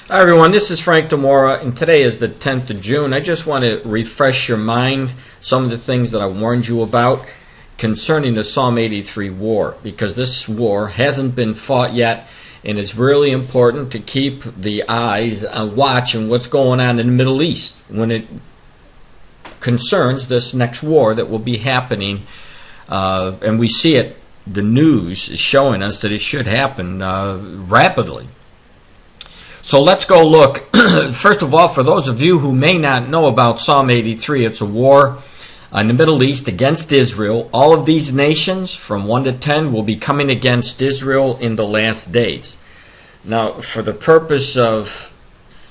Hi everyone, this is Frank DiMora, and today is the 10th of June. I just want to refresh your mind some of the things that I warned you about concerning the Psalm 83 war, because this war hasn't been fought yet, and it's really important to keep the eyes on watch on what's going on in the Middle East when it concerns this next war that will be happening, and we see it. The news is showing us that it should happen rapidly. So let's go look. First of all, for those of you who may not know about Psalm 83, it's a war in the Middle East against Israel. All of these nations, from 1 to 10, will be coming against Israel in the last days. Now, for the purpose of...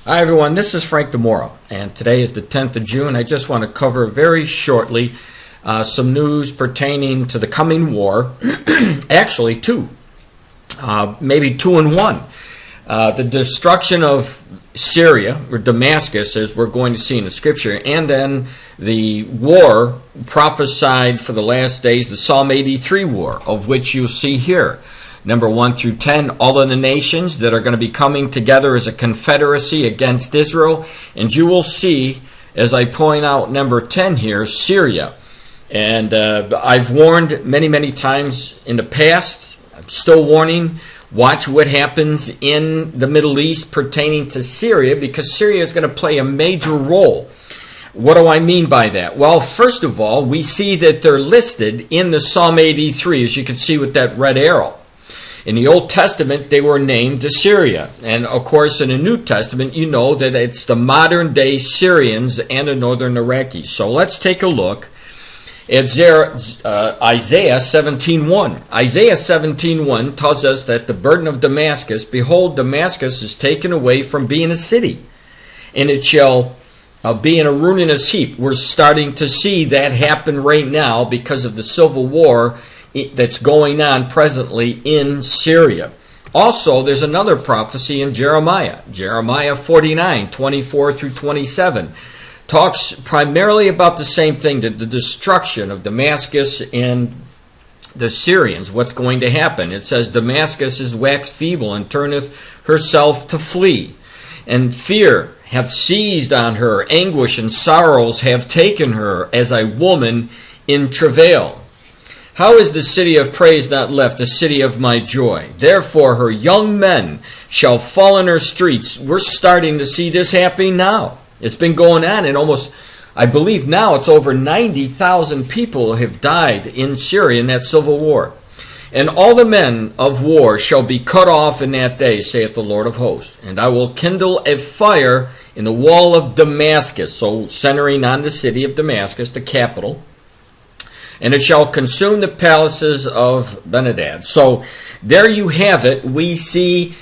Hi, everyone. This is Frank DiMora, and today is the 10th of June. I just want to cover very shortly some news pertaining to the coming war. Actually, two. Maybe two in one. The destruction of Syria, or Damascus, as we're going to see in the scripture, and then the war prophesied for the last days, the Psalm 83 war, of which you'll see here. Number 1 through 10, all of the nations that are going to be coming together as a confederacy against Israel. And you will see, as I point out number 10 here, Syria. And I've warned many, many times in the past, I'm still warning. Watch what happens in the Middle East pertaining to Syria, because Syria is going to play a major role. What do I mean by that? Well, first of all, we see that they're listed in the Psalm 83, as you can see with that red arrow. In the Old Testament, they were named Assyria. And, of course, in the New Testament, you know that it's the modern-day Syrians and the northern Iraqis. So let's take a look at Isaiah 17:1. Isaiah 17:1 tells us that the burden of Damascus, behold, Damascus is taken away from being a city, and it shall be in a ruinous heap. We're starting to see that happen right now because of the civil war that's going on presently in Syria. Also, there's another prophecy in Jeremiah 49:24 through 27. Talks primarily about the same thing, the destruction of Damascus and the Syrians, what's going to happen. It says, Damascus is waxed feeble and turneth herself to flee, and fear hath seized on her, anguish and sorrows have taken her as a woman in travail. How is the city of praise not left, the city of my joy? Therefore her young men shall fall in her streets. We're starting to see this happening now. It's been going on, and almost, I believe now it's over 90,000 people have died in Syria in that civil war. And all the men of war shall be cut off in that day, saith the Lord of hosts. And I will kindle a fire in the wall of Damascus, so centering on the city of Damascus, the capital. And it shall consume the palaces of Ben-Hadad. So there you have it. We see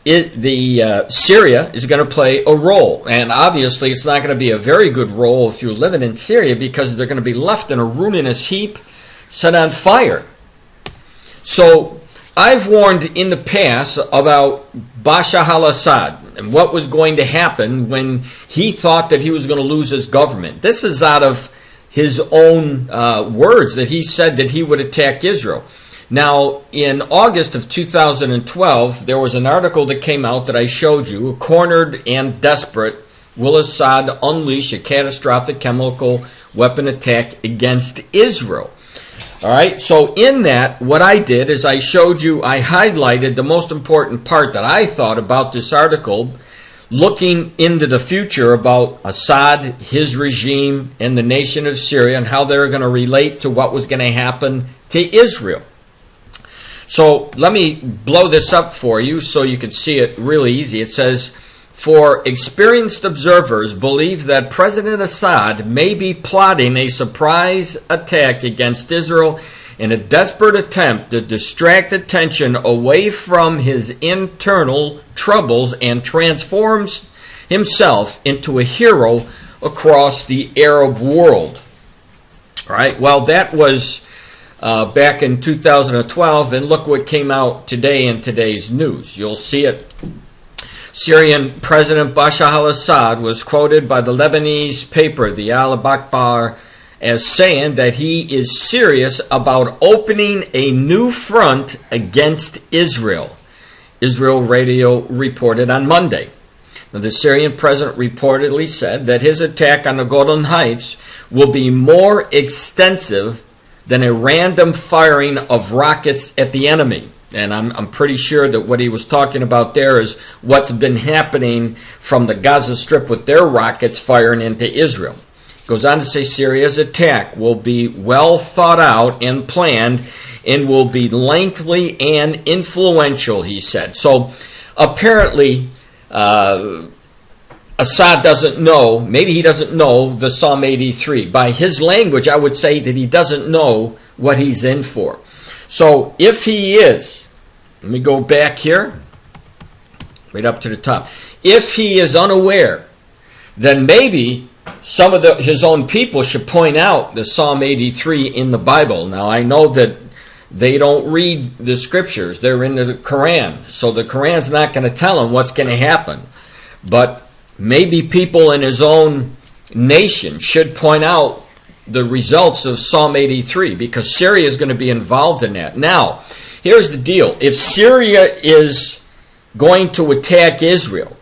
Syria is going to play a role, and obviously it's not going to be a very good role if you're living in Syria, because they're going to be left in a ruinous heap, set on fire. So I've warned in the past about Bashar al-Assad and what was going to happen when he thought that he was going to lose his government. This is out of his own words, that he said that he would attack Israel. Now, in August of 2012, there was an article that came out that I showed you. Cornered and desperate, will Assad unleash a catastrophic chemical weapon attack against Israel? All right, so in that, what I did is I showed you, I highlighted the most important part that I thought about this article, looking into the future about Assad, his regime, and the nation of Syria, and how they're going to relate to what was going to happen to Israel. So let me blow this up for you so you can see it really easy. It says, for experienced observers believe that President Assad may be plotting a surprise attack against Israel in a desperate attempt to distract attention away from his internal troubles and transforms himself into a hero across the Arab world. All right, well, that was back in 2012, and look what came out today in today's news. You'll see it. Syrian President Bashar al-Assad was quoted by the Lebanese paper, the Al-Akhbar, as saying that he is serious about opening a new front against Israel. Israel Radio reported on Monday. Now, the Syrian president reportedly said that his attack on the Golan Heights will be more extensive than a random firing of rockets at the enemy. And I'm pretty sure that what he was talking about there is what's been happening from the Gaza Strip with their rockets firing into Israel. Goes on to say Syria's attack will be well thought out and planned and will be lengthy and influential, he said. So apparently Assad doesn't know, maybe he doesn't know the Psalm 83. By his language, I would say that he doesn't know what he's in for. So if he is, let me go back here, right up to the top. If he is unaware, then maybe some of his own people should point out the Psalm 83 in the Bible. Now, I know that they don't read the scriptures. They're in the Quran. So the Quran's not going to tell him what's going to happen. But maybe people in his own nation should point out the results of Psalm 83, because Syria is going to be involved in that. Now, here's the deal. If Syria is going to attack Israel,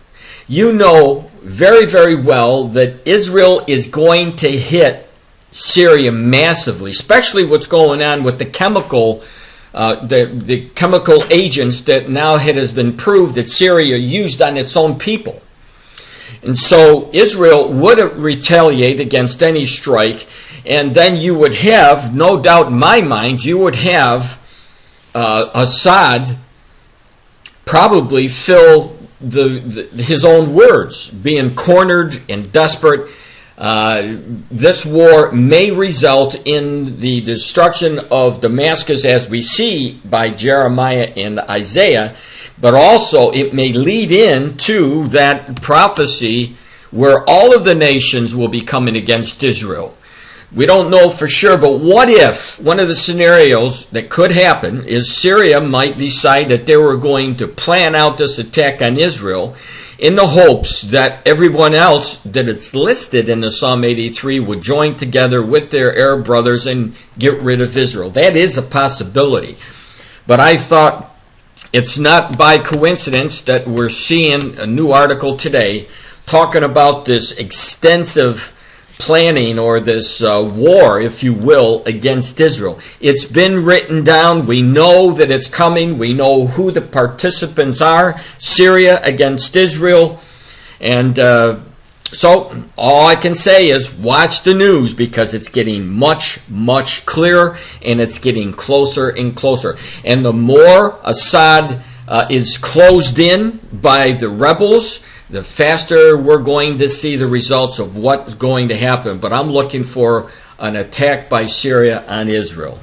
you know very, very well that Israel is going to hit Syria massively, especially what's going on with the chemical agents that now it has been proved that Syria used on its own people. And so Israel would retaliate against any strike, and then you would have, no doubt in my mind, you would have Assad probably fill his own words, being cornered and desperate. This war may result in the destruction of Damascus, as we see by Jeremiah and Isaiah, but also it may lead into that prophecy where all of the nations will be coming against Israel. We don't know for sure, but what if one of the scenarios that could happen is Syria might decide that they were going to plan out this attack on Israel in the hopes that everyone else that it's listed in the Psalm 83 would join together with their Arab brothers and get rid of Israel. That is a possibility. But I thought it's not by coincidence that we're seeing a new article today talking about this extensive planning, or this war, if you will, against Israel. It's been written down. We know that it's coming. We know who the participants are. Syria against Israel. And so all I can say is watch the news, because it's getting much, much clearer, and it's getting closer and closer. And the more Assad is closed in by the rebels, the faster we're going to see the results of what's going to happen. But I'm looking for an attack by Syria on Israel.